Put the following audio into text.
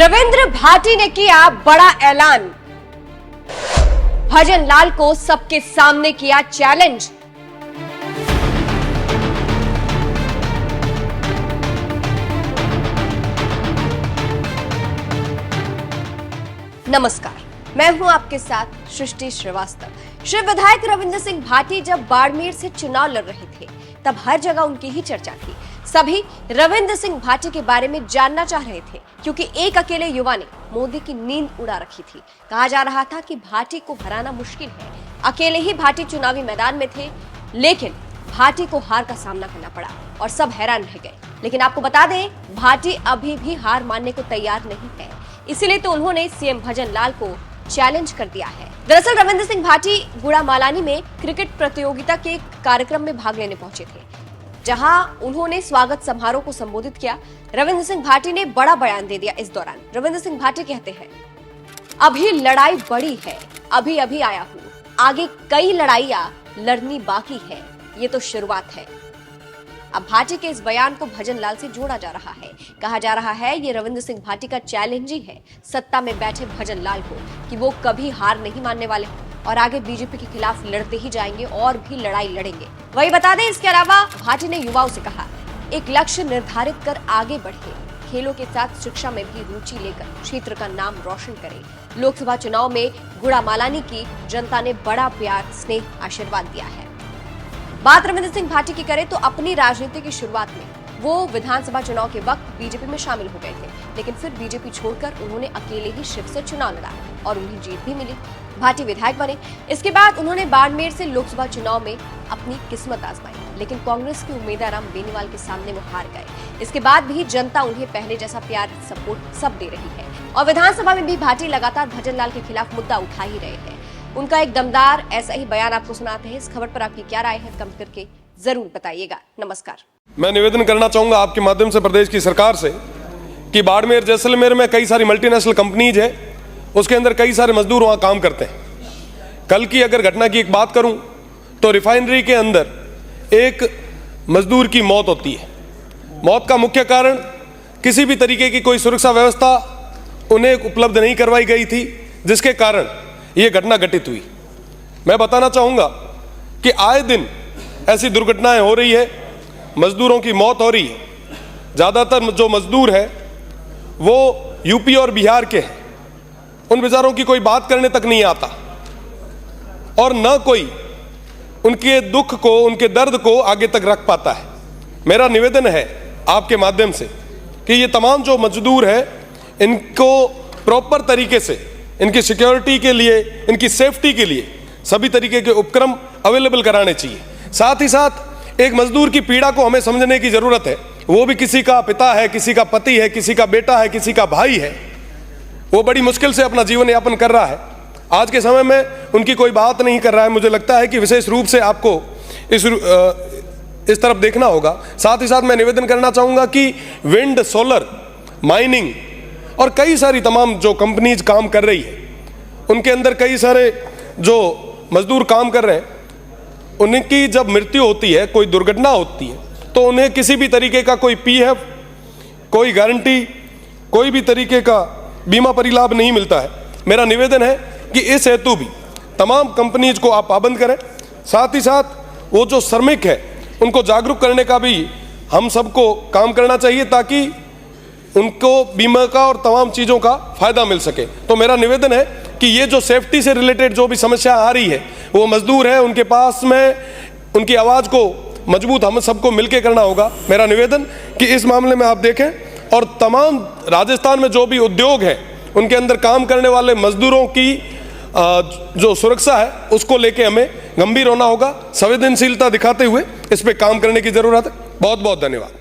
रविंद्र भाटी ने किया बड़ा ऐलान। भजन लाल को सबके सामने किया चैलेंज। नमस्कार, मैं हूं आपके साथ सृष्टि श्रीवास्तव। श्री विधायक रविंद्र सिंह भाटी जब बाड़मेर से चुनाव लड़ रहे थे तब हर जगह उनकी ही चर्चा थी। सभी रविंद्र सिंह भाटी के बारे में जानना चाह रहे थे क्योंकि एक अकेले युवा ने मोदी की नींद उड़ा रखी थी। कहा जा रहा था कि भाटी को हराना मुश्किल है। अकेले ही भाटी चुनावी मैदान में थे, लेकिन भाटी को हार का सामना करना पड़ा और सब हैरान रह गए। लेकिन आपको बता दें, भाटी अभी भी हार मानने को तैयार नहीं है। इसीलिए तो उन्होंने सीएम भजन लाल को चैलेंज कर दिया है। दरअसल रविंद्र सिंह भाटी गुड़ामालानी में क्रिकेट प्रतियोगिता के कार्यक्रम में भाग लेने पहुंचे थे, जहां उन्होंने स्वागत समारोह को संबोधित किया। रविंद्र सिंह भाटी ने बड़ा बयान दे दिया। इस दौरान रविंद्र सिंह भाटी कहते हैं, अभी लड़ाई बड़ी है, अभी अभी आया हूं, आगे कई लड़ाइयां लड़नी बाकी है, ये तो शुरुआत है। अब भाटी के इस बयान को भजन लाल से जोड़ा जा रहा है। कहा जा रहा है ये रविंद्र सिंह भाटी का चैलेंज ही है सत्ता में बैठे भजन लाल को कि वो कभी हार नहीं मानने वाले और आगे बीजेपी के खिलाफ लड़ते ही जाएंगे और भी लड़ाई लड़ेंगे। वही बता दें, इसके अलावा भाटी ने युवाओं से कहा, एक लक्ष्य निर्धारित कर आगे बढ़े, खेलों के साथ शिक्षा में भी रुचि लेकर क्षेत्र का नाम रोशन करें। लोकसभा चुनाव में गुड़ामालानी की जनता ने बड़ा प्यार, स्नेह, आशीर्वाद दिया है। बात रविंद्र सिंह भाटी की करें तो अपनी राजनीति की शुरुआत में वो विधानसभा चुनाव के वक्त बीजेपी में शामिल हो गए थे, लेकिन फिर बीजेपी छोड़कर उन्होंने अकेले ही शिव से चुनाव लड़ा और उन्हें जीत भी मिली। भाटी विधायक बने। इसके बाद उन्होंने बाड़मेर से लोकसभा चुनाव में अपनी किस्मत आजमाई, लेकिन कांग्रेस के उम्मीदवार राम बेनीवाल के सामने वो हार गए। इसके बाद भी जनता उन्हें पहले जैसा प्यार, सपोर्ट सब दे रही है और विधानसभा में भी भाटी लगातार भजन लाल के खिलाफ मुद्दा उठा ही रहे हैं। उनका एक दमदार ऐसा ही बयान आपको सुनाते हैं। इस खबर पर आपकी क्या राय है, कमेंट करके जरूर बताइएगा। नमस्कार। मैं निवेदन करना चाहूंगा आपके माध्यम से प्रदेश की सरकार से कि बाड़मेर जैसलमेर में कई सारी मल्टीनेशनल कंपनीज है, उसके अंदर कई सारे मजदूर वहां काम करते हैं। कल की अगर घटना की एक बात करूं तो रिफाइनरी के अंदर एक मजदूर की मौत होती है। मौत का मुख्य कारण किसी भी तरीके की कोई सुरक्षा व्यवस्था उन्हें उपलब्ध नहीं करवाई गई थी, जिसके कारण यह घटना घटित हुई। मैं बताना चाहूंगा कि आए दिन ऐसी दुर्घटनाएं हो रही है, मजदूरों की मौत हो रही है। ज़्यादातर जो मजदूर हैं वो यूपी और बिहार के हैं। उन बेचारों की कोई बात करने तक नहीं आता और न कोई उनके दुख को, उनके दर्द को आगे तक रख पाता है। मेरा निवेदन है आपके माध्यम से कि ये तमाम जो मजदूर हैं, इनको प्रॉपर तरीके से इनकी सिक्योरिटी के लिए, इनकी सेफ्टी के लिए सभी तरीके के उपक्रम अवेलेबल कराने चाहिए। साथ ही साथ एक मजदूर की पीड़ा को हमें समझने की जरूरत है। वो भी किसी का पिता है, किसी का पति है, किसी का बेटा है, किसी का भाई है। वो बड़ी मुश्किल से अपना जीवन यापन कर रहा है। आज के समय में उनकी कोई बात नहीं कर रहा है। मुझे लगता है कि विशेष रूप से आपको इस तरफ देखना होगा। साथ ही साथ मैं निवेदन करना चाहूँगा कि विंड, सोलर, माइनिंग और कई सारी तमाम जो कंपनीज काम कर रही है, उनके अंदर कई सारे जो मजदूर काम कर रहे हैं, उनकी जब मृत्यु होती है, कोई दुर्घटना होती है, तो उन्हें किसी भी तरीके का कोई पीएफ, कोई गारंटी, कोई भी तरीके का बीमा परिलाभ नहीं मिलता है। मेरा निवेदन है कि इस हेतु भी तमाम कंपनीज को आप पाबंद करें। साथ ही साथ वो जो श्रमिक है उनको जागरूक करने का भी हम सबको काम करना चाहिए ताकि उनको बीमा का और तमाम चीज़ों का फायदा मिल सके। तो मेरा निवेदन है कि ये जो सेफ्टी से रिलेटेड जो भी समस्या आ रही है, वो मजदूर है, उनके पास में उनकी आवाज़ को मजबूत हम सबको मिलकर करना होगा। मेरा निवेदन कि इस मामले में आप देखें और तमाम राजस्थान में जो भी उद्योग है, उनके अंदर काम करने वाले मजदूरों की जो सुरक्षा है, उसको लेके हमें गंभीर होना होगा। संवेदनशीलता दिखाते हुए इस पे काम करने की जरूरत है। बहुत बहुत धन्यवाद।